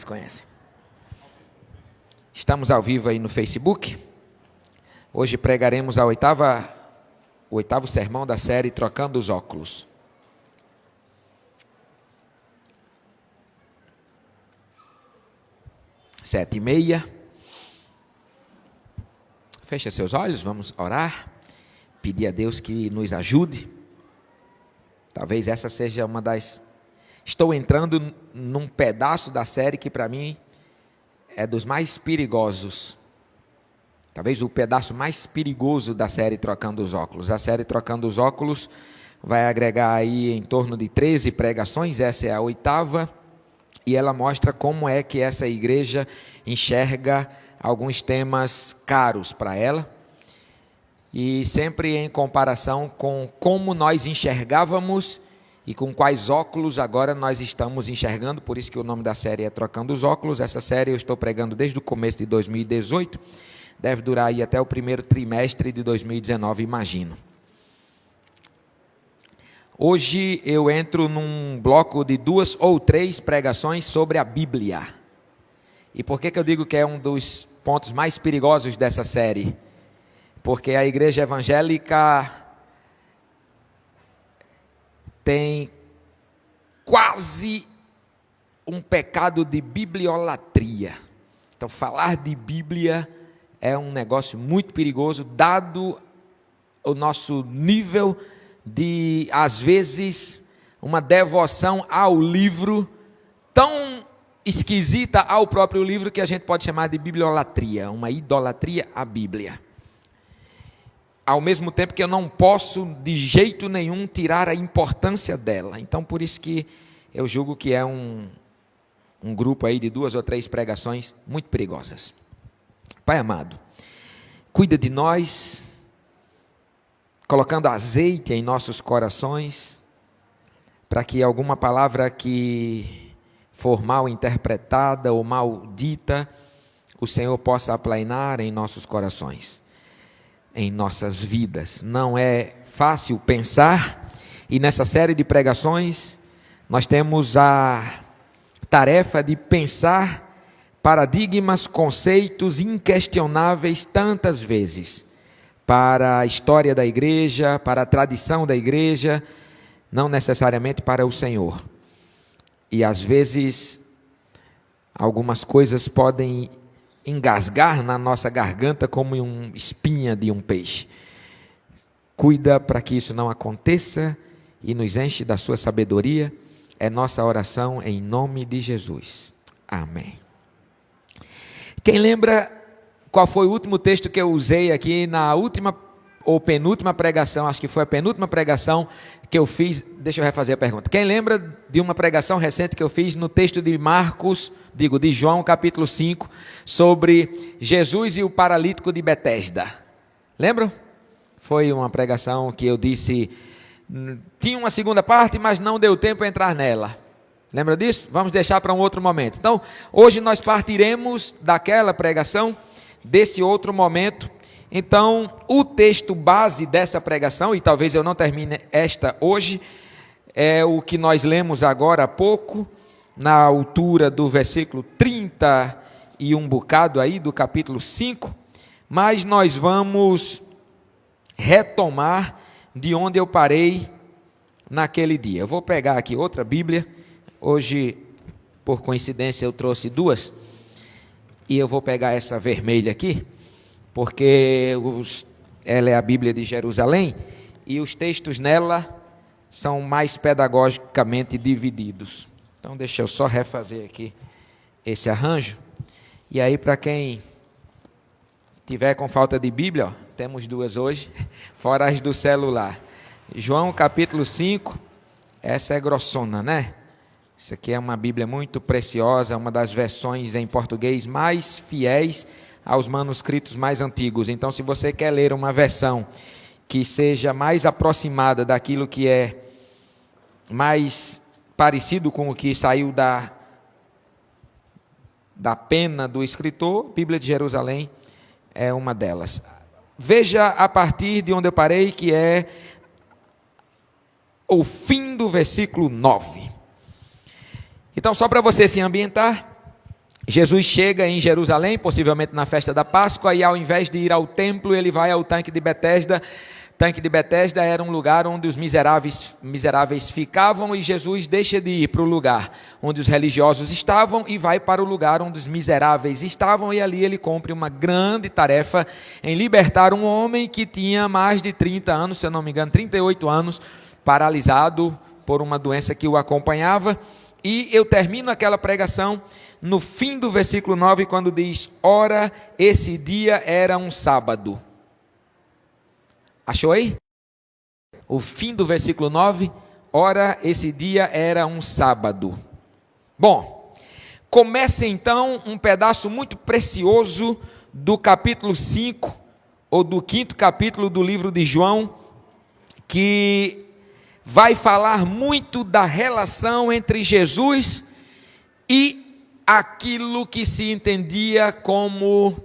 Quantos conhecem? Estamos ao vivo aí no Facebook. Hoje pregaremos o oitavo sermão da série Trocando os Óculos. Sete e meia. Feche seus olhos, vamos orar. Pedir a Deus que nos ajude. Talvez essa seja uma das... Estou entrando num pedaço da série que para mim é dos mais perigosos. Talvez o pedaço mais perigoso da série Trocando os Óculos. A série Trocando os Óculos vai agregar aí em torno de 13 pregações, essa é a oitava, e ela mostra como é que essa igreja enxerga alguns temas caros para ela, e sempre em comparação com como nós enxergávamos e com quais óculos agora nós estamos enxergando. Por isso que o nome da série é Trocando os Óculos. Essa série eu estou pregando desde o começo de 2018, deve durar aí até o primeiro trimestre de 2019, imagino. Hoje eu entro num bloco de 2 ou 3 pregações sobre a Bíblia. E por que eu digo que é um dos pontos mais perigosos dessa série? Porque a igreja evangélica tem quase um pecado de bibliolatria. Então, falar de Bíblia é um negócio muito perigoso, dado o nosso nível de, às vezes, uma devoção ao livro tão esquisita ao próprio livro que a gente pode chamar de bibliolatria, uma idolatria à Bíblia. Ao mesmo tempo que eu não posso de jeito nenhum tirar a importância dela. Então, por isso que eu julgo que é um grupo aí de 2 ou 3 pregações muito perigosas. Pai amado, cuida de nós, colocando azeite em nossos corações, para que alguma palavra que for mal interpretada ou mal dita, o Senhor possa aplainar em nossos corações, em nossas vidas. Não é fácil pensar, e nessa série de pregações nós temos a tarefa de pensar paradigmas, conceitos inquestionáveis tantas vezes, para a história da igreja, para a tradição da igreja, não necessariamente para o Senhor. E às vezes algumas coisas podem engasgar na nossa garganta como uma espinha de um peixe. Cuida para que isso não aconteça e nos enche da sua sabedoria. É nossa oração em nome de Jesus. Amém. Quem lembra qual foi o último texto que eu usei aqui na última ou penúltima pregação? Acho que foi a penúltima pregação que eu fiz. Deixa eu refazer a pergunta. Quem lembra de uma pregação recente que eu fiz no texto de de João, capítulo 5, sobre Jesus e o paralítico de Betesda? Lembram? Foi uma pregação que eu disse, tinha uma segunda parte, mas não deu tempo a entrar nela. Lembra disso? Vamos deixar para um outro momento. Então, hoje nós partiremos daquela pregação, desse outro momento. Então, o texto base dessa pregação, e talvez eu não termine esta hoje, é o que nós lemos agora há pouco, na altura do versículo 30 e um bocado aí, do capítulo 5, mas nós vamos retomar de onde eu parei naquele dia. Eu vou pegar aqui outra Bíblia, hoje, por coincidência, eu trouxe 2, e eu vou pegar essa vermelha aqui, porque ela é a Bíblia de Jerusalém, e os textos nela são mais pedagogicamente divididos. Então, deixa eu só refazer aqui esse arranjo. E aí, para quem tiver com falta de Bíblia, ó, temos 2 hoje, fora as do celular. João capítulo 5, essa é grossona, né? Isso aqui é uma Bíblia muito preciosa, uma das versões em português mais fiéis aos manuscritos mais antigos. Então, se você quer ler uma versão que seja mais aproximada daquilo que é mais parecido com o que saiu da pena do escritor, Bíblia de Jerusalém é uma delas. Veja a partir de onde eu parei, que é o fim do versículo 9. Então, só para você se ambientar, Jesus chega em Jerusalém, possivelmente na festa da Páscoa, e ao invés de ir ao templo, ele vai ao tanque de Betesda. Tanque de Betesda era um lugar onde os miseráveis ficavam, e Jesus deixa de ir para o lugar onde os religiosos estavam e vai para o lugar onde os miseráveis estavam, e ali ele cumpre uma grande tarefa em libertar um homem que tinha mais de 30 anos, se eu não me engano, 38 anos, paralisado por uma doença que o acompanhava. E eu termino aquela pregação no fim do versículo 9, quando diz: ora, esse dia era um sábado. Achou aí? O fim do versículo 9, ora, esse dia era um sábado. Bom, começa então um pedaço muito precioso do capítulo 5, ou do 5º capítulo do livro de João, que vai falar muito da relação entre Jesus e aquilo que se entendia como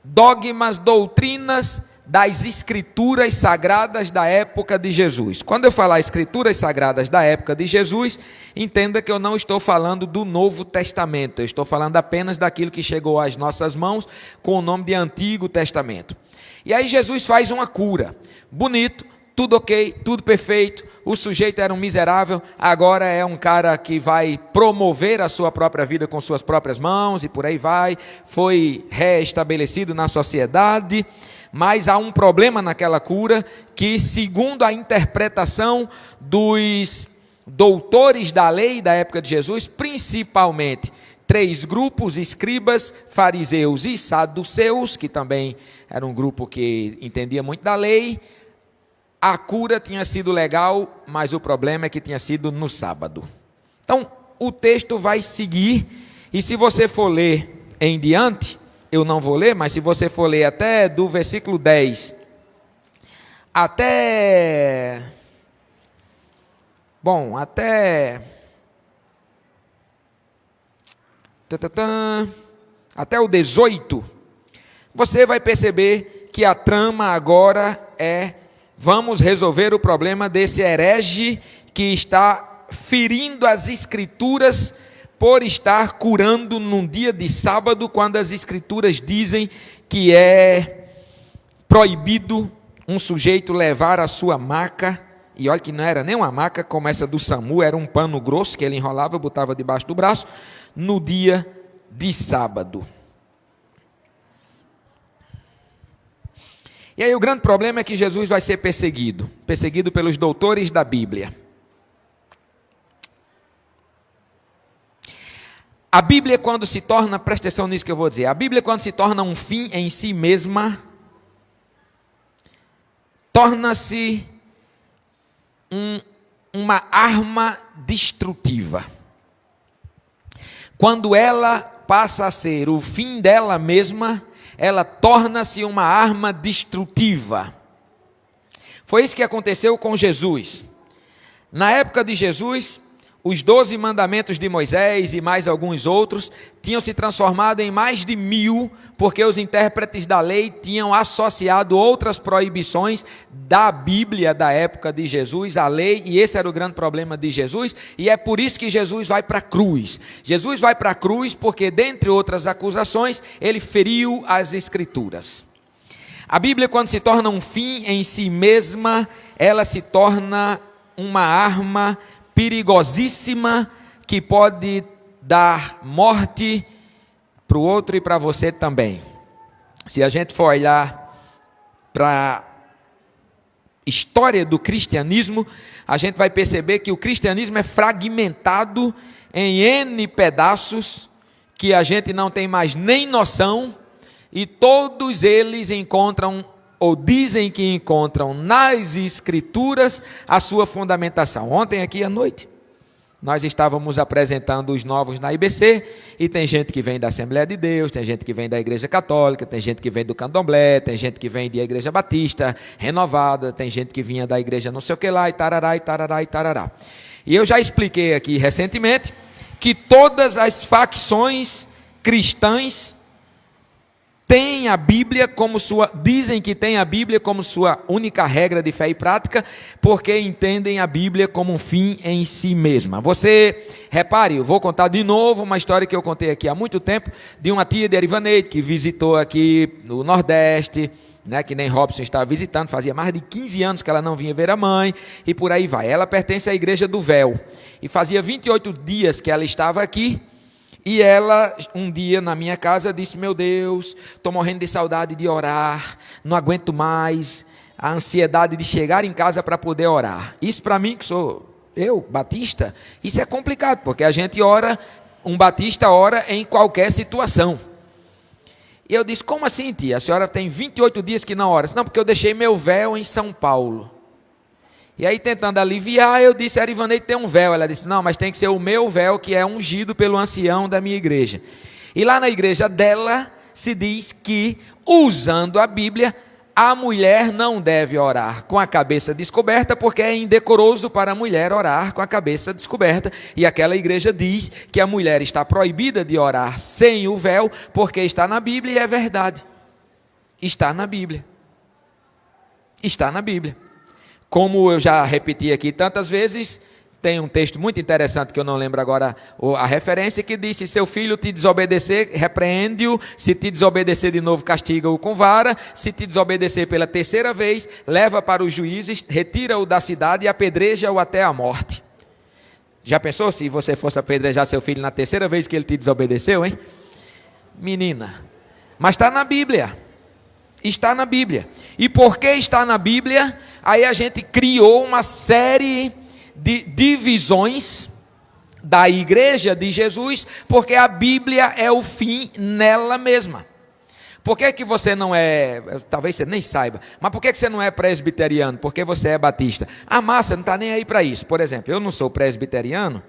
dogmas, doutrinas das escrituras sagradas da época de Jesus. Quando eu falar escrituras sagradas da época de Jesus, entenda que eu não estou falando do Novo Testamento, eu estou falando apenas daquilo que chegou às nossas mãos com o nome de Antigo Testamento. E aí Jesus faz uma cura, bonito, tudo ok, tudo perfeito. O sujeito era um miserável, agora é um cara que vai promover a sua própria vida com suas próprias mãos e por aí vai, foi reestabelecido na sociedade, mas há um problema naquela cura que, segundo a interpretação dos doutores da lei da época de Jesus, principalmente 3 grupos: escribas, fariseus e saduceus, que também era um grupo que entendia muito da lei. A cura tinha sido legal, mas o problema é que tinha sido no sábado. Então, o texto vai seguir, e se você for ler em diante, eu não vou ler, mas se você for ler até do versículo 10, até o 18, você vai perceber que a trama agora é: vamos resolver o problema desse herege que está ferindo as escrituras por estar curando num dia de sábado, quando as escrituras dizem que é proibido um sujeito levar a sua maca. E olha que não era nem uma maca como essa do SAMU, era um pano grosso que ele enrolava, botava debaixo do braço, no dia de sábado. E aí o grande problema é que Jesus vai ser perseguido pelos doutores da Bíblia. A Bíblia, quando se torna, presta atenção nisso que eu vou dizer, a Bíblia, quando se torna um fim em si mesma, torna-se uma arma destrutiva. Quando ela passa a ser o fim dela mesma, ela torna-se uma arma destrutiva. Foi isso que aconteceu com Jesus. Na época de Jesus, os 12 mandamentos de Moisés e mais alguns outros tinham se transformado em mais de 1000, porque os intérpretes da lei tinham associado outras proibições da Bíblia da época de Jesus à lei, e esse era o grande problema de Jesus, e é por isso que Jesus vai para a cruz. Jesus vai para a cruz porque, dentre outras acusações, ele feriu as Escrituras. A Bíblia, quando se torna um fim em si mesma, ela se torna uma arma perigosíssima que pode dar morte para o outro e para você também. Se a gente for olhar para a história do cristianismo, a gente vai perceber que o cristianismo é fragmentado em N pedaços que a gente não tem mais nem noção, e todos eles encontram ou dizem que encontram nas Escrituras a sua fundamentação. Ontem aqui à noite, nós estávamos apresentando os novos na IBC, e tem gente que vem da Assembleia de Deus, tem gente que vem da Igreja Católica, tem gente que vem do Candomblé, tem gente que vem da Igreja Batista Renovada, tem gente que vinha da Igreja não sei o que lá, e tarará, e tarará, e tarará. E eu já expliquei aqui recentemente que todas as facções cristãs tem a Bíblia como dizem que tem a Bíblia como sua única regra de fé e prática, porque entendem a Bíblia como um fim em si mesma. Você, repare, eu vou contar de novo uma história que eu contei aqui há muito tempo, de uma tia de Arivaneide, que visitou aqui no Nordeste, né, que nem Robson estava visitando, fazia mais de 15 anos que ela não vinha ver a mãe, e por aí vai. Ela pertence à Igreja do Véu, e fazia 28 dias que ela estava aqui. E ela, um dia na minha casa, disse: meu Deus, estou morrendo de saudade de orar, não aguento mais a ansiedade de chegar em casa para poder orar. Isso para mim, que sou eu, batista, isso é complicado, porque a gente ora, um batista ora em qualquer situação. E eu disse: como assim, tia? A senhora tem 28 dias que não ora? Não, porque eu deixei meu véu em São Paulo. E aí, tentando aliviar, eu disse: Arivaneide tem um véu. Ela disse: não, mas tem que ser o meu véu, que é ungido pelo ancião da minha igreja. E lá na igreja dela, se diz que, usando a Bíblia, a mulher não deve orar com a cabeça descoberta, porque é indecoroso para a mulher orar com a cabeça descoberta. E aquela igreja diz que a mulher está proibida de orar sem o véu, porque está na Bíblia, e é verdade. Está na Bíblia. Está na Bíblia. Como eu já repeti aqui tantas vezes, tem um texto muito interessante que eu não lembro agora a referência, que diz: se seu filho te desobedecer, repreende-o, se te desobedecer de novo, castiga-o com vara, se te desobedecer pela terceira vez, leva para os juízes, retira-o da cidade e apedreja-o até a morte. Já pensou se você fosse apedrejar seu filho na terceira vez que ele te desobedeceu, hein? Menina, mas está na Bíblia, está na Bíblia. E porque está na Bíblia, aí a gente criou uma série de divisões da igreja de Jesus, porque a Bíblia é o fim nela mesma. Por que que você não é, talvez você nem saiba, mas por que que você não é presbiteriano? Porque você é batista. A massa não está nem aí para isso. Por exemplo, eu não sou presbiteriano.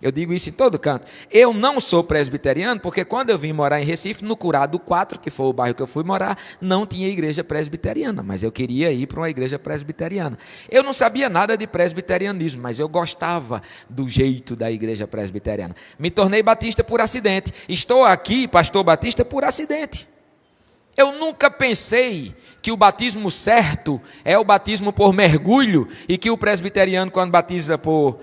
Eu digo isso em todo canto. Eu não sou presbiteriano porque quando eu vim morar em Recife, no Curado 4, que foi o bairro que eu fui morar, não tinha igreja presbiteriana, mas eu queria ir para uma igreja presbiteriana. Eu não sabia nada de presbiterianismo, mas eu gostava do jeito da igreja presbiteriana. Me tornei batista por acidente. Estou aqui, pastor batista, por acidente. Eu nunca pensei que o batismo certo é o batismo por mergulho e que o presbiteriano, quando batiza por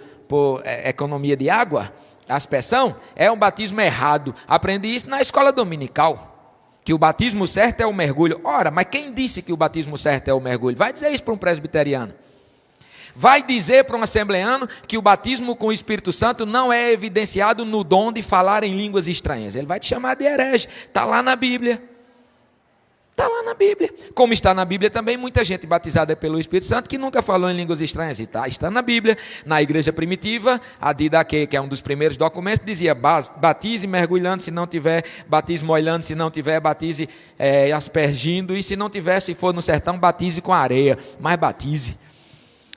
economia de água, aspersão, é um batismo errado. Aprendi isso na escola dominical, que o batismo certo é o mergulho. Ora, mas quem disse que o batismo certo é o mergulho? Vai dizer isso para um presbiteriano. Vai dizer para um assembleano que o batismo com o Espírito Santo não é evidenciado no dom de falar em línguas estranhas. Ele vai te chamar de herege. Está lá na Bíblia. Está lá na Bíblia. Como está na Bíblia também, muita gente batizada pelo Espírito Santo que nunca falou em línguas estranhas. Está na Bíblia. Na igreja primitiva, a Didaquê, que é um dos primeiros documentos, dizia: batize mergulhando se não tiver, batize molhando se não tiver, batize aspergindo, e se não tiver, se for no sertão, batize com areia, mas batize.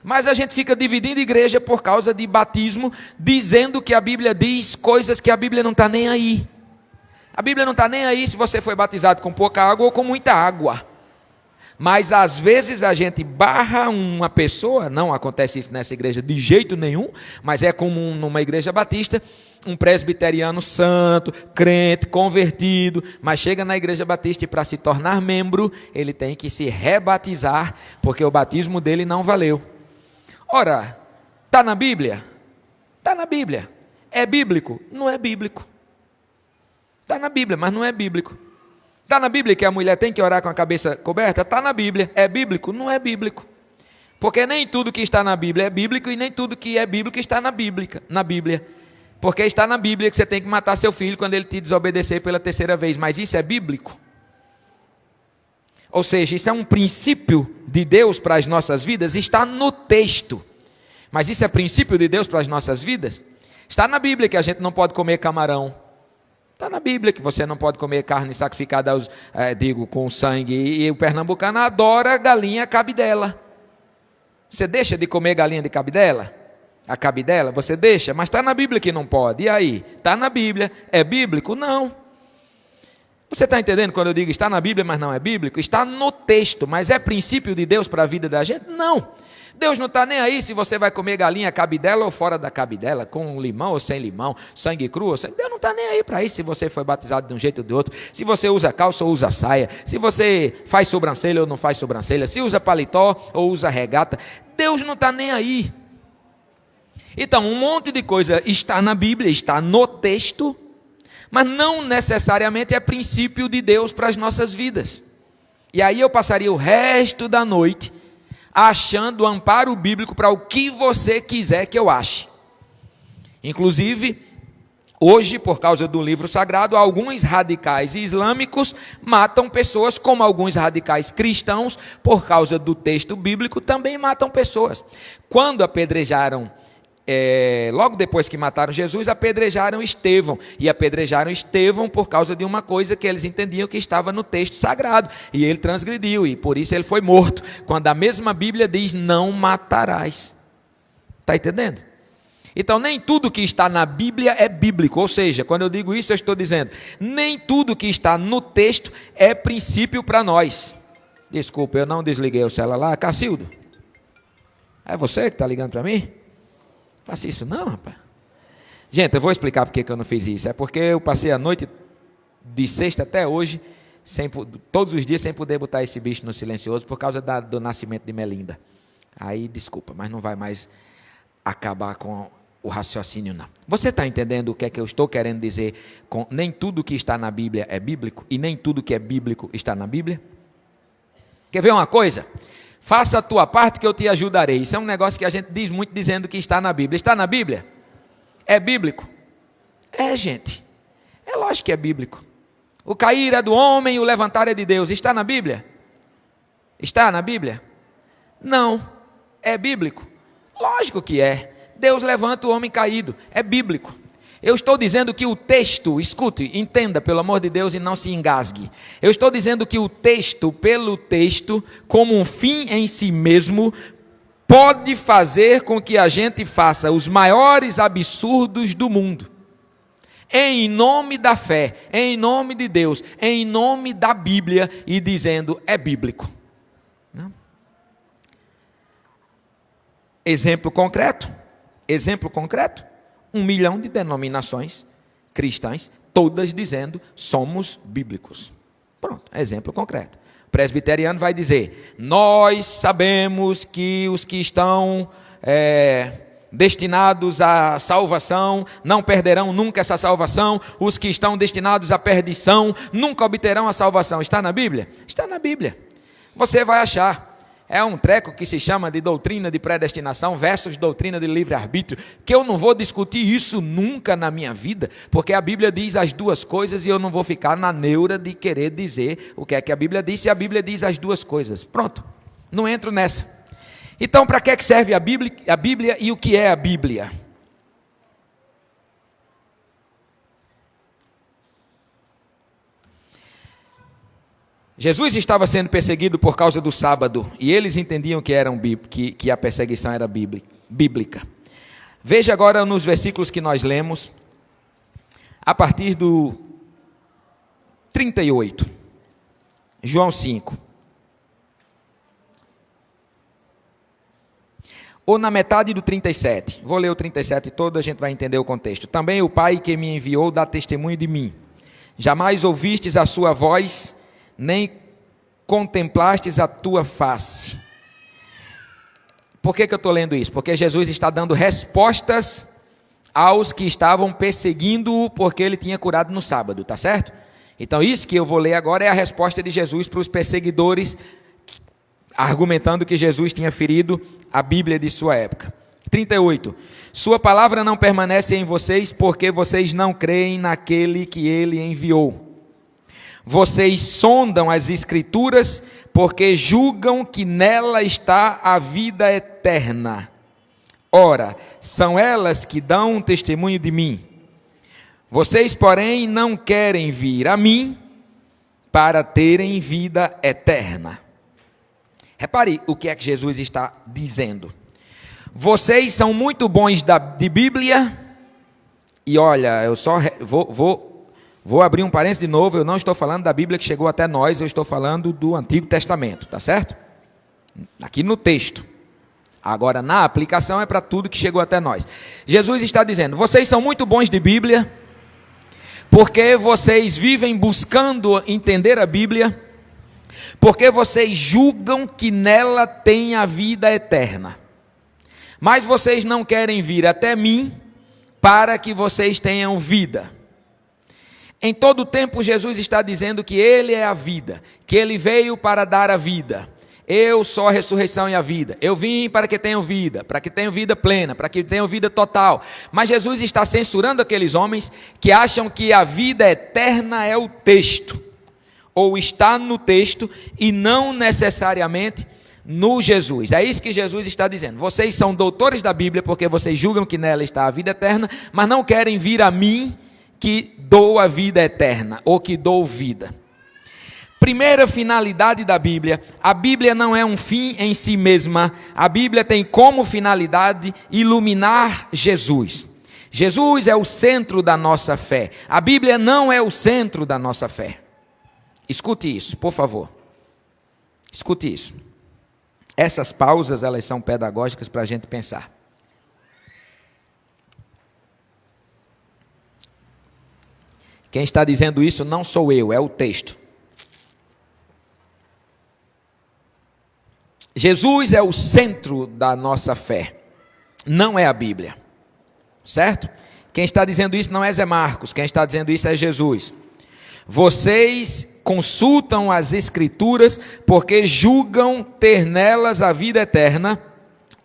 Mas a gente fica dividindo igreja por causa de batismo, dizendo que a Bíblia diz coisas que a Bíblia não está nem aí. A Bíblia não está nem aí se você foi batizado com pouca água ou com muita água. Mas às vezes a gente barra uma pessoa, não acontece isso nessa igreja de jeito nenhum, mas é comum numa igreja batista, um presbiteriano santo, crente, convertido, mas chega na igreja batista e para se tornar membro, ele tem que se rebatizar, porque o batismo dele não valeu. Ora, está na Bíblia? Está na Bíblia. É bíblico? Não é bíblico. Está na Bíblia, mas não é bíblico. Está na Bíblia que a mulher tem que orar com a cabeça coberta? Está na Bíblia. É bíblico? Não é bíblico. Porque nem tudo que está na Bíblia é bíblico e nem tudo que é bíblico está na Bíblia. Porque está na Bíblia que você tem que matar seu filho quando ele te desobedecer pela terceira vez. Mas isso é bíblico? Ou seja, isso é um princípio de Deus para as nossas vidas? Está no texto. Mas isso é princípio de Deus para as nossas vidas? Está na Bíblia que a gente não pode comer camarão. Está na Bíblia que você não pode comer carne sacrificada com sangue. E o pernambucano adora galinha cabidela. Você deixa de comer galinha de cabidela? A cabidela, você deixa? Mas está na Bíblia que não pode. E aí? Está na Bíblia. É bíblico? Não. Você está entendendo quando eu digo está na Bíblia, mas não é bíblico? Está no texto, mas é princípio de Deus para a vida da gente? Não. Deus não está nem aí se você vai comer galinha cabidela ou fora da cabidela, com limão ou sem limão, sangue cru ou sangue. Deus não está nem aí para isso se você foi batizado de um jeito ou de outro, se você usa calça ou usa saia, se você faz sobrancelha ou não faz sobrancelha, se usa paletó ou usa regata. Deus não está nem aí. Então, um monte de coisa está na Bíblia, está no texto, mas não necessariamente é princípio de Deus para as nossas vidas. E aí eu passaria o resto da noite achando amparo bíblico para o que você quiser que eu ache. Inclusive, hoje, por causa do livro sagrado, alguns radicais islâmicos matam pessoas, como alguns radicais cristãos, por causa do texto bíblico, também matam pessoas. Quando apedrejaram, logo depois que mataram Jesus, apedrejaram Estevão. E apedrejaram Estevão por causa de uma coisa que eles entendiam que estava no texto sagrado. E ele transgrediu, e por isso ele foi morto. Quando a mesma Bíblia diz, não matarás. Está entendendo? Então, nem tudo que está na Bíblia é bíblico. Ou seja, quando eu digo isso, eu estou dizendo, nem tudo que está no texto é princípio para nós. Desculpa, eu não desliguei o celular. Cacildo, é você que está ligando para mim? Faça isso não, rapaz. Gente, eu vou explicar porque que eu não fiz isso. É porque eu passei a noite de sexta até hoje, todos os dias, sem poder botar esse bicho no silencioso, por causa do nascimento de Melinda. Aí, desculpa, mas não vai mais acabar com o raciocínio, não. Você está entendendo o que é que eu estou querendo dizer com nem tudo que está na Bíblia é bíblico, e nem tudo que é bíblico está na Bíblia? Quer ver uma coisa? Faça a tua parte que eu te ajudarei. Isso é um negócio que a gente diz muito dizendo que está na Bíblia. Está na Bíblia? É bíblico? É, gente. É lógico que é bíblico. O cair é do homem e o levantar é de Deus. Está na Bíblia? Está na Bíblia? Não. É bíblico? Lógico que é. Deus levanta o homem caído. É bíblico. Eu estou dizendo que o texto, escute, entenda pelo amor de Deus e não se engasgue. Eu estou dizendo que o texto, pelo texto, como um fim em si mesmo, pode fazer com que a gente faça os maiores absurdos do mundo. Em nome da fé, em nome de Deus, em nome da Bíblia e dizendo é bíblico. Não? Exemplo concreto. 1 milhão de denominações cristãs, todas dizendo somos bíblicos. Pronto, exemplo concreto. O presbiteriano vai dizer, nós sabemos que os que estão destinados à salvação não perderão nunca essa salvação, os que estão destinados à perdição nunca obterão a salvação. Está na Bíblia? Está na Bíblia. Você vai achar. É um treco que se chama de doutrina de predestinação versus doutrina de livre-arbítrio, que eu não vou discutir isso nunca na minha vida, porque a Bíblia diz as duas coisas e eu não vou ficar na neura de querer dizer o que é que a Bíblia diz, se a Bíblia diz as duas coisas. Pronto, não entro nessa. Então, para que serve a Bíblia e o que é a Bíblia? Jesus estava sendo perseguido por causa do sábado, e eles entendiam que a perseguição era bíblica. Veja agora nos versículos que nós lemos, a partir do 38, João 5. Ou na metade do 37, vou ler o 37 todo, a gente vai entender o contexto. Também o Pai que me enviou dá testemunho de mim. Jamais ouvistes a sua voz, nem contemplastes a tua face. Por que eu estou lendo isso? Porque Jesus está dando respostas aos que estavam perseguindo-o porque ele tinha curado no sábado, tá certo? Então isso que eu vou ler agora é a resposta de Jesus para os perseguidores, argumentando que Jesus tinha ferido a Bíblia de sua época. 38. Sua palavra não permanece em vocês porque vocês não creem naquele que ele enviou. Vocês sondam as Escrituras porque julgam que nela está a vida eterna. Ora, são elas que dão testemunho de mim. Vocês, porém, não querem vir a mim para terem vida eterna. Repare o que é que Jesus está dizendo. Vocês são muito bons de Bíblia. E olha, eu só vou abrir um parênteses de novo, eu não estou falando da Bíblia que chegou até nós, eu estou falando do Antigo Testamento, tá certo? Aqui no texto. Agora, na aplicação, é para tudo que chegou até nós. Jesus está dizendo: vocês são muito bons de Bíblia, porque vocês vivem buscando entender a Bíblia, porque vocês julgam que nela tem a vida eterna. Mas vocês não querem vir até mim para que vocês tenham vida. Em todo tempo, Jesus está dizendo que Ele é a vida, que Ele veio para dar a vida. Eu sou a ressurreição e a vida. Eu vim para que tenham vida plena, para que tenham vida total. Mas Jesus está censurando aqueles homens que acham que a vida eterna é o texto, ou está no texto e não necessariamente no Jesus. É isso que Jesus está dizendo. Vocês são doutores da Bíblia porque vocês julgam que nela está a vida eterna, mas não querem vir a mim que dou a vida eterna, ou que dou vida. Primeira finalidade da Bíblia: a Bíblia não é um fim em si mesma, a Bíblia tem como finalidade iluminar Jesus. Jesus é o centro da nossa fé, a Bíblia não é o centro da nossa fé. Escute isso, por favor. Escute isso. Essas pausas, elas são pedagógicas para a gente pensar. Quem está dizendo isso não sou eu, é o texto. Jesus é o centro da nossa fé, não é a Bíblia, certo? Quem está dizendo isso não é Zé Marcos, quem está dizendo isso é Jesus. Vocês consultam as Escrituras porque julgam ter nelas a vida eterna.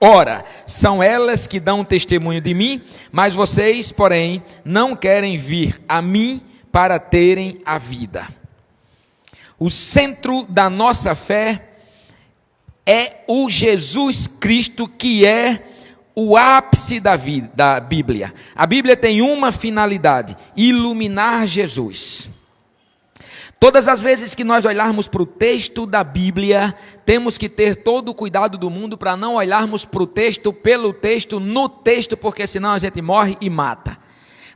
Ora, são elas que dão testemunho de mim, mas vocês, porém, não querem vir a mim para terem a vida. O centro da nossa fé é o Jesus Cristo, que é o ápice da Bíblia. A Bíblia tem uma finalidade: iluminar Jesus. Todas as vezes que nós olharmos para o texto da Bíblia, temos que ter todo o cuidado do mundo para não olharmos para o texto pelo texto, no texto, porque senão a gente morre e mata.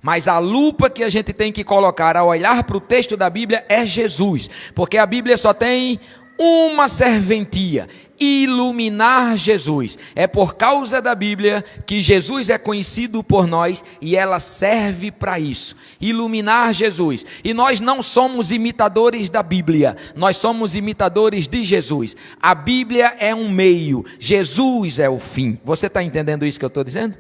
Mas a lupa que a gente tem que colocar ao olhar para o texto da Bíblia é Jesus, porque a Bíblia só tem uma serventia: iluminar Jesus. É por causa da Bíblia que Jesus é conhecido por nós e ela serve para isso, iluminar Jesus. E nós não somos imitadores da Bíblia, nós somos imitadores de Jesus. A Bíblia é um meio, Jesus é o fim. Você está entendendo isso que eu estou dizendo?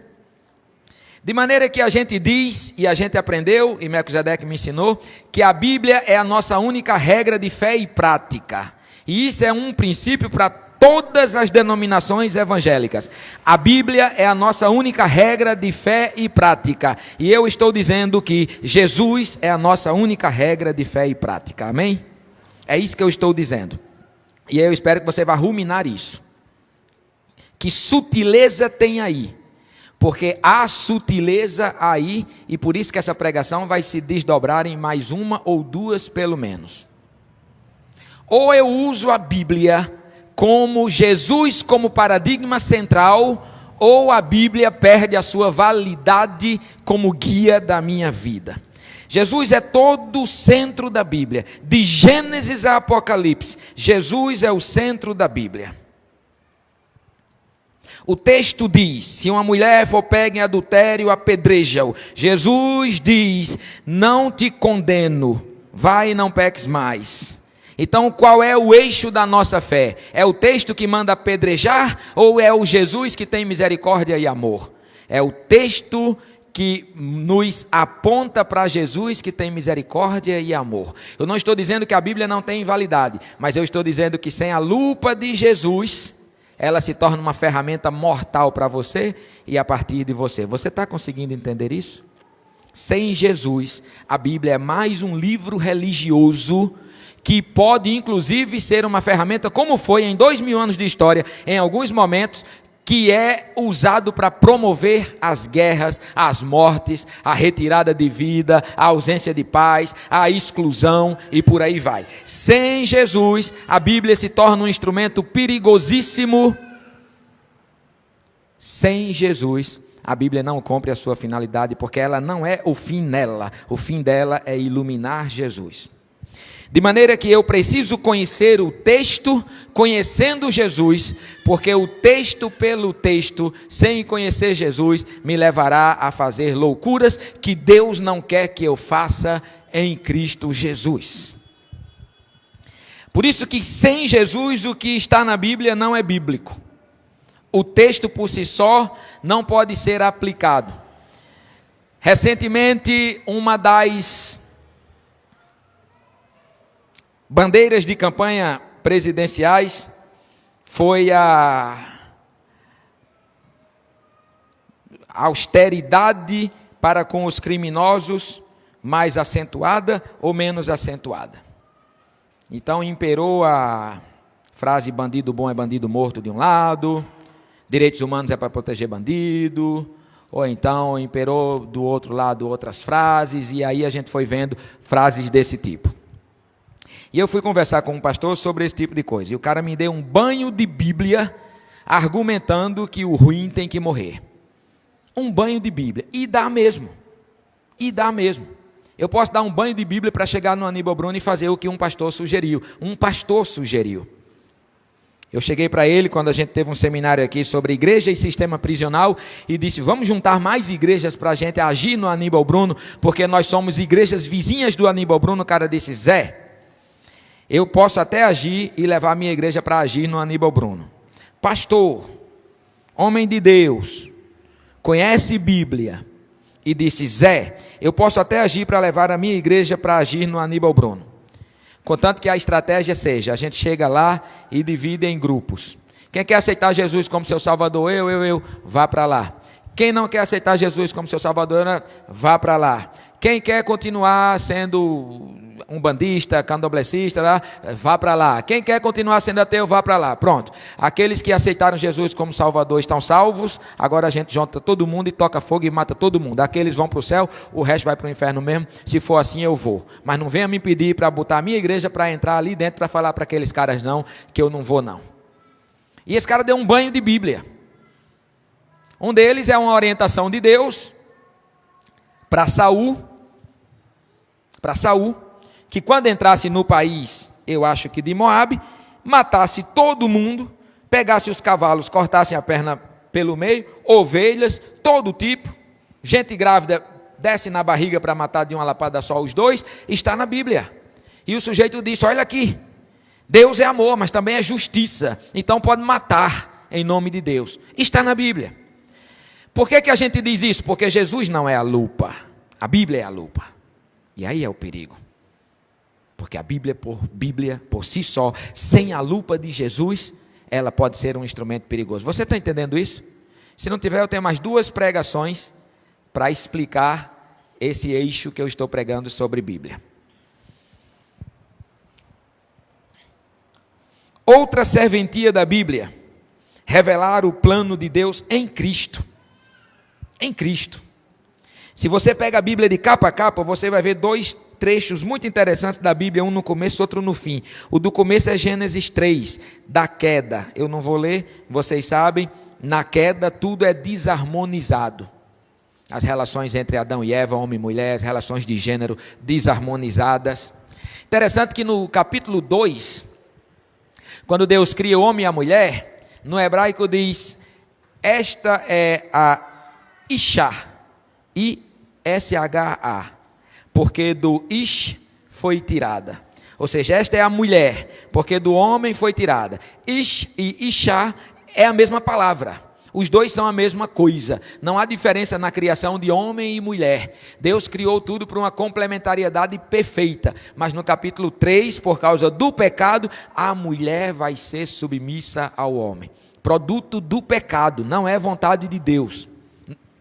De maneira que a gente diz, e a gente aprendeu, e Melquisedeque me ensinou, que a Bíblia é a nossa única regra de fé e prática. E isso é um princípio para todas as denominações evangélicas. A Bíblia é a nossa única regra de fé e prática. E eu estou dizendo que Jesus é a nossa única regra de fé e prática. Amém? É isso que eu estou dizendo. E eu espero que você vá ruminar isso. Que sutileza tem aí? Porque há sutileza aí, e por isso que essa pregação vai se desdobrar em mais uma ou duas pelo menos. Ou eu uso a Bíblia como Jesus como paradigma central, ou a Bíblia perde a sua validade como guia da minha vida. Jesus é todo o centro da Bíblia, de Gênesis a Apocalipse, Jesus é o centro da Bíblia. O texto diz: se uma mulher for pega em adultério, apedreja-o. Jesus diz: não te condeno, vai e não peques mais. Então, qual é o eixo da nossa fé? É o texto que manda apedrejar, ou é o Jesus que tem misericórdia e amor? É o texto que nos aponta para Jesus que tem misericórdia e amor. Eu não estou dizendo que a Bíblia não tem validade, mas eu estou dizendo que sem a lupa de Jesus, ela se torna uma ferramenta mortal para você e a partir de você. Você está conseguindo entender isso? Sem Jesus, a Bíblia é mais um livro religioso que pode inclusive ser uma ferramenta, como foi em 2000 anos de história, em alguns momentos, que é usado para promover as guerras, as mortes, a retirada de vida, a ausência de paz, a exclusão e por aí vai. Sem Jesus, a Bíblia se torna um instrumento perigosíssimo. Sem Jesus, a Bíblia não cumpre a sua finalidade, porque ela não é o fim nela. O fim dela é iluminar Jesus. De maneira que eu preciso conhecer o texto, conhecendo Jesus, porque o texto pelo texto, sem conhecer Jesus, me levará a fazer loucuras que Deus não quer que eu faça em Cristo Jesus. Por isso que sem Jesus o que está na Bíblia não é bíblico. O texto por si só não pode ser aplicado. Recentemente, uma das bandeiras de campanha presidenciais foi a austeridade para com os criminosos, mais acentuada ou menos acentuada. Então imperou a frase bandido bom é bandido morto de um lado, direitos humanos é para proteger bandido, ou então imperou do outro lado outras frases, e aí a gente foi vendo frases desse tipo. E eu fui conversar com um pastor sobre esse tipo de coisa, e o cara me deu um banho de Bíblia, argumentando que o ruim tem que morrer. Um banho de Bíblia, e dá mesmo. Eu posso dar um banho de Bíblia para chegar no Aníbal Bruno e fazer o que um pastor sugeriu. Eu cheguei para ele quando a gente teve um seminário aqui sobre igreja e sistema prisional e disse, vamos juntar mais igrejas para a gente agir no Aníbal Bruno, porque nós somos igrejas vizinhas do Aníbal Bruno. O cara disse, Zé, eu posso até agir e levar a minha igreja para agir no Aníbal Bruno. Pastor, homem de Deus, conhece Bíblia, e disse, Zé, eu posso até agir para levar a minha igreja para agir no Aníbal Bruno. Contanto que a estratégia seja, a gente chega lá e divide em grupos. Quem quer aceitar Jesus como seu Salvador, vá para lá. Quem não quer aceitar Jesus como seu Salvador, vá para lá. Quem quer continuar sendo um bandista, candomblessista, vá para lá. Quem quer continuar sendo ateu, vá para lá. Pronto. Aqueles que aceitaram Jesus como Salvador estão salvos. Agora a gente junta todo mundo e toca fogo e mata todo mundo. Aqueles vão para o céu, o resto vai para o inferno mesmo. Se for assim, eu vou. Mas não venha me pedir para botar a minha igreja para entrar ali dentro para falar para aqueles caras não, que eu não vou não. E esse cara deu um banho de Bíblia. Um deles é uma orientação de Deus para Saul, que quando entrasse no país, eu acho que de Moabe, matasse todo mundo, pegasse os cavalos, cortasse a perna pelo meio, ovelhas, todo tipo, gente grávida desce na barriga para matar de uma lapada só os dois, está na Bíblia. E o sujeito disse, olha aqui, Deus é amor, mas também é justiça, então pode matar em nome de Deus. Está na Bíblia. Por que a gente diz isso? Porque Jesus não é a lupa, a Bíblia é a lupa. E aí é o perigo. Porque a Bíblia por si só, sem a lupa de Jesus, ela pode ser um instrumento perigoso. Você está entendendo isso? Se não tiver, eu tenho mais 2 pregações para explicar esse eixo que eu estou pregando sobre Bíblia. Outra serventia da Bíblia, revelar o plano de Deus em Cristo. Em Cristo. Se você pega a Bíblia de capa a capa, você vai ver 2 trechos muito interessantes da Bíblia, um no começo, outro no fim. O do começo é Gênesis 3, da queda. Eu não vou ler, vocês sabem, na queda tudo é desarmonizado. As relações entre Adão e Eva, homem e mulher, as relações de gênero desarmonizadas. Interessante que no capítulo 2, quando Deus cria o homem e a mulher, no hebraico diz, esta é a Ishá, I-S-H-A, porque do Ish foi tirada. Ou seja, esta é a mulher, porque do homem foi tirada. Ish e Ishá é a mesma palavra. Os dois são a mesma coisa. Não há diferença na criação de homem e mulher. Deus criou tudo para uma complementariedade perfeita. Mas no capítulo 3, por causa do pecado, a mulher vai ser submissa ao homem. Produto do pecado, não é vontade de Deus.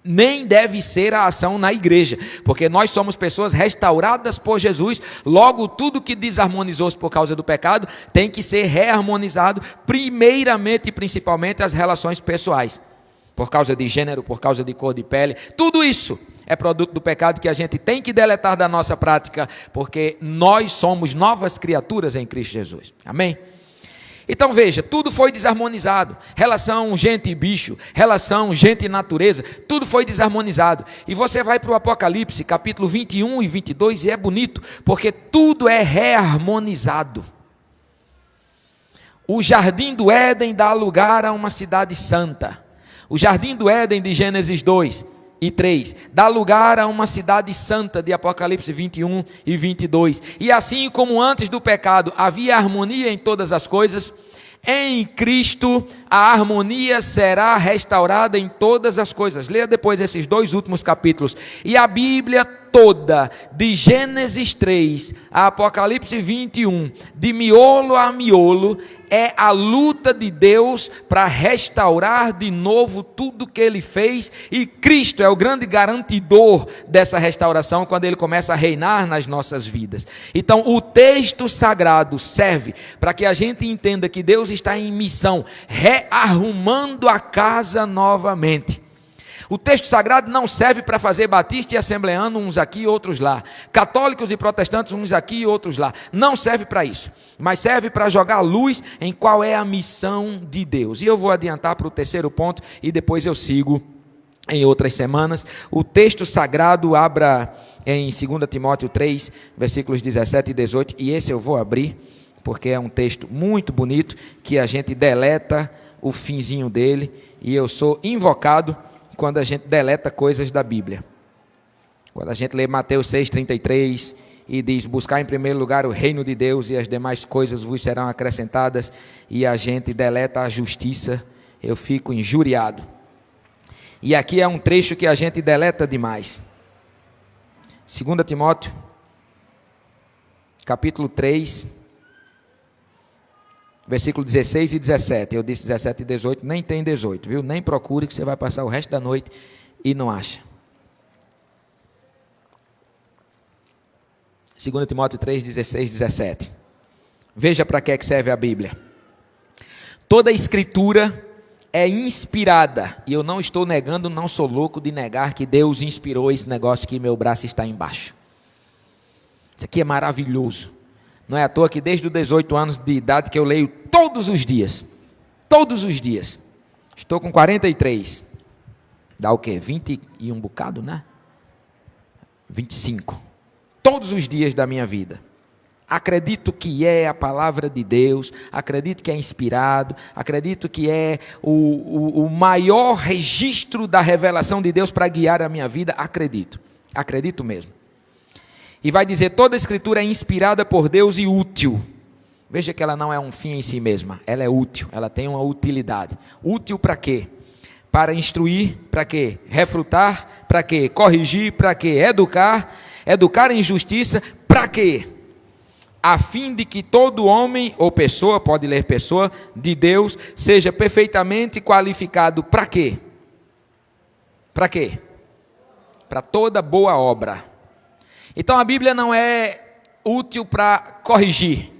Nem deve ser a ação na igreja, porque nós somos pessoas restauradas por Jesus, logo tudo que desarmonizou-se por causa do pecado, tem que ser reharmonizado, primeiramente e principalmente as relações pessoais, por causa de gênero, por causa de cor de pele, tudo isso é produto do pecado que a gente tem que deletar da nossa prática, porque nós somos novas criaturas em Cristo Jesus, amém? Então veja, tudo foi desarmonizado. Relação gente e bicho, relação gente e natureza, tudo foi desarmonizado. E você vai para o Apocalipse, capítulo 21 e 22, e é bonito, porque tudo é reharmonizado. O jardim do Éden dá lugar a uma cidade santa. O jardim do Éden de Gênesis 2 e 3 dá lugar a uma cidade santa de Apocalipse 21 e 22. E assim como antes do pecado havia harmonia em todas as coisas, em Cristo a harmonia será restaurada em todas as coisas. Leia depois esses 2 últimos capítulos. E a Bíblia toda, de Gênesis 3 a Apocalipse 21, de miolo a miolo, é a luta de Deus para restaurar de novo tudo que Ele fez, e Cristo é o grande garantidor dessa restauração quando Ele começa a reinar nas nossas vidas. Então o texto sagrado serve para que a gente entenda que Deus está em missão, rearrumando a casa novamente. O texto sagrado não serve para fazer batista e assembleano uns aqui e outros lá, católicos e protestantes uns aqui e outros lá. Não serve para isso, mas serve para jogar luz em qual é a missão de Deus. E eu vou adiantar para o terceiro ponto e depois eu sigo em outras semanas. O texto sagrado, abra em 2 Timóteo 3, versículos 17 e 18, e esse eu vou abrir, porque é um texto muito bonito, que a gente deleta o finzinho dele, e eu sou invocado quando a gente deleta coisas da Bíblia. Quando a gente lê Mateus 6,33 e diz: buscar em primeiro lugar o reino de Deus e as demais coisas vos serão acrescentadas, e a gente deleta a justiça, eu fico injuriado. E aqui é um trecho que a gente deleta demais. 2 Timóteo, capítulo 3, versículo 16 e 17, eu disse 17 e 18, nem tem 18, viu? Nem procure, que você vai passar o resto da noite e não acha. 2 Timóteo 3, 16 e 17. Veja para que serve a Bíblia. Toda escritura é inspirada, e eu não estou negando, não sou louco de negar que Deus inspirou esse negócio que meu braço está embaixo. Isso aqui é maravilhoso. Não é à toa que desde os 18 anos de idade que eu leio todos os dias. Todos os dias. Estou com 43. Dá o quê? 20 e um bocado, né? 25. Todos os dias da minha vida. Acredito que é a palavra de Deus. Acredito que é inspirado. Acredito que é o maior registro da revelação de Deus para guiar a minha vida. Acredito. Acredito mesmo. E vai dizer: toda a escritura é inspirada por Deus e útil. Veja que ela não é um fim em si mesma, ela é útil, ela tem uma utilidade. Útil para quê? Para instruir, para quê? Refrutar, para quê? Corrigir, para quê? Educar em justiça, para quê? A fim de que todo homem ou pessoa, pode ler pessoa, de Deus, seja perfeitamente qualificado, para quê? Para quê? Para toda boa obra. Então a Bíblia não é útil para corrigir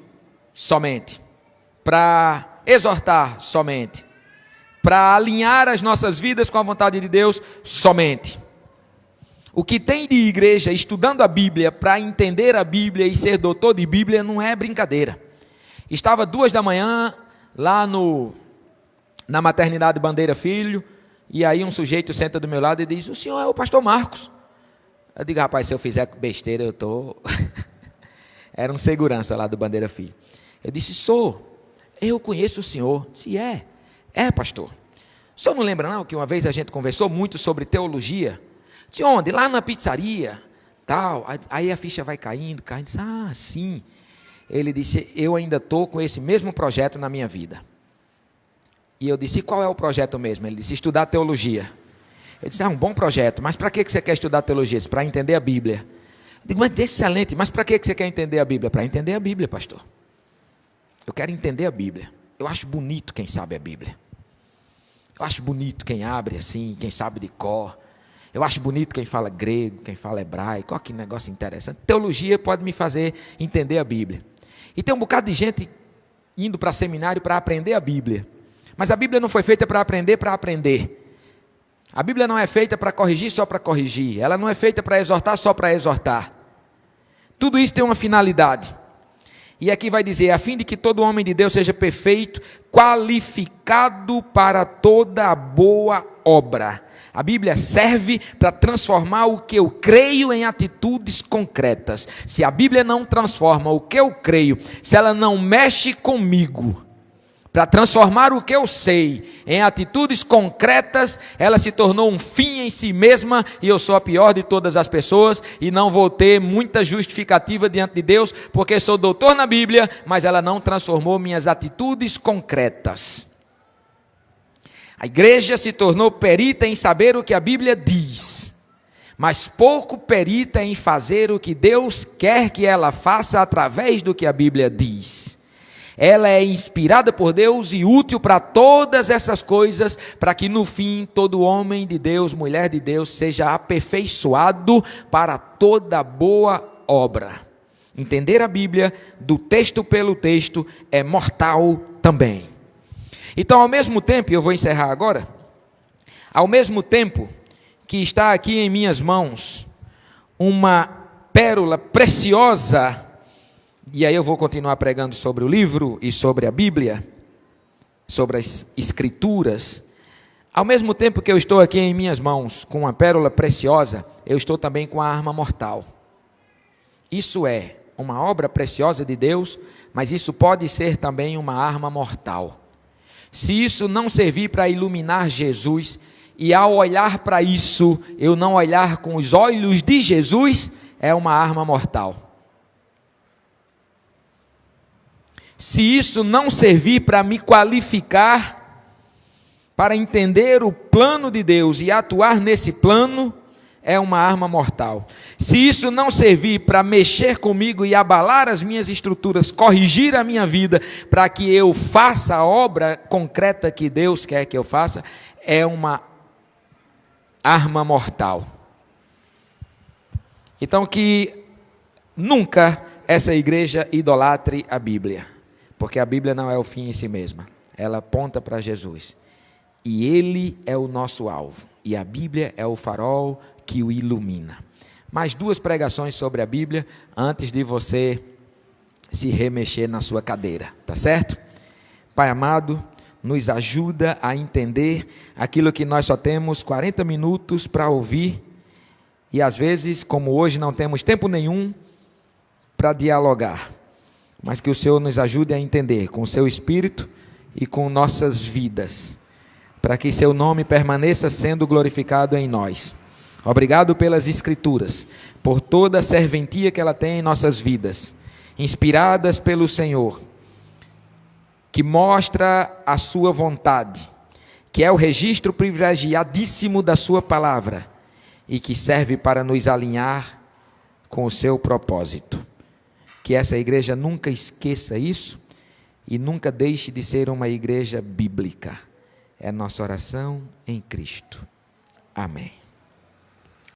somente, para exortar somente, para alinhar as nossas vidas com a vontade de Deus somente. O que tem de igreja estudando a Bíblia para entender a Bíblia e ser doutor de Bíblia não é brincadeira. Estava 2 da manhã lá na maternidade Bandeira Filho, e aí um sujeito senta do meu lado e diz: o senhor é o pastor Marcos? Eu digo: rapaz, se eu fizer besteira, eu estou... Era um segurança lá do Bandeira Filho. Eu disse: eu conheço o senhor. Disse: é pastor. O senhor não lembra não que uma vez a gente conversou muito sobre teologia? Disse: onde? Lá na pizzaria, tal. Aí a ficha vai caindo. Disse: ah, sim. Ele disse: eu ainda estou com esse mesmo projeto na minha vida. E eu disse: qual é o projeto mesmo? Ele disse: estudar teologia. Eu disse: um bom projeto, mas para que você quer estudar teologia? Para entender a Bíblia. Eu digo: mas excelente, mas para que você quer entender a Bíblia? Para entender a Bíblia, pastor. Eu quero entender a Bíblia. Eu acho bonito quem sabe a Bíblia. Eu acho bonito quem abre assim, quem sabe de cor. Eu acho bonito quem fala grego, quem fala hebraico. Olha que negócio interessante. Teologia pode me fazer entender a Bíblia. E tem um bocado de gente indo para seminário para aprender a Bíblia. Mas a Bíblia não foi feita para aprender. A Bíblia não é feita para corrigir só para corrigir. Ela não é feita para exortar só para exortar. Tudo isso tem uma finalidade. E aqui vai dizer, a fim de que todo homem de Deus seja perfeito, qualificado para toda boa obra. A Bíblia serve para transformar o que eu creio em atitudes concretas. Se a Bíblia não transforma o que eu creio, se ela não mexe comigo, para transformar o que eu sei em atitudes concretas, ela se tornou um fim em si mesma, e eu sou a pior de todas as pessoas, e não vou ter muita justificativa diante de Deus, porque sou doutor na Bíblia, mas ela não transformou minhas atitudes concretas. A igreja se tornou perita em saber o que a Bíblia diz, mas pouco perita em fazer o que Deus quer que ela faça através do que a Bíblia diz. Ela é inspirada por Deus e útil para todas essas coisas, para que no fim todo homem de Deus, mulher de Deus, seja aperfeiçoado para toda boa obra. Entender a Bíblia do texto pelo texto é mortal também. Então, ao mesmo tempo, eu vou encerrar agora, ao mesmo tempo que está aqui em minhas mãos uma pérola preciosa, e aí eu vou continuar pregando sobre o livro e sobre a Bíblia, sobre as Escrituras. Ao mesmo tempo que eu estou aqui em minhas mãos com uma pérola preciosa, eu estou também com a arma mortal. Isso é uma obra preciosa de Deus, mas isso pode ser também uma arma mortal. Se isso não servir para iluminar Jesus, e ao olhar para isso, eu não olhar com os olhos de Jesus, é uma arma mortal. Se isso não servir para me qualificar, para entender o plano de Deus e atuar nesse plano, é uma arma mortal. Se isso não servir para mexer comigo e abalar as minhas estruturas, corrigir a minha vida, para que eu faça a obra concreta que Deus quer que eu faça, é uma arma mortal. Então que nunca essa igreja idolatre a Bíblia, porque a Bíblia não é o fim em si mesma, ela aponta para Jesus, e Ele é o nosso alvo, e a Bíblia é o farol que o ilumina. Mais 2 pregações sobre a Bíblia, antes de você se remexer na sua cadeira, tá certo? Pai amado, nos ajuda a entender aquilo que nós só temos 40 minutos para ouvir, e às vezes, como hoje, não temos tempo nenhum para dialogar, mas que o Senhor nos ajude a entender com o seu Espírito e com nossas vidas, para que seu nome permaneça sendo glorificado em nós. Obrigado pelas Escrituras, por toda a serventia que ela tem em nossas vidas, inspiradas pelo Senhor, que mostra a sua vontade, que é o registro privilegiadíssimo da sua palavra e que serve para nos alinhar com o seu propósito. Que essa igreja nunca esqueça isso e nunca deixe de ser uma igreja bíblica. É nossa oração em Cristo. Amém.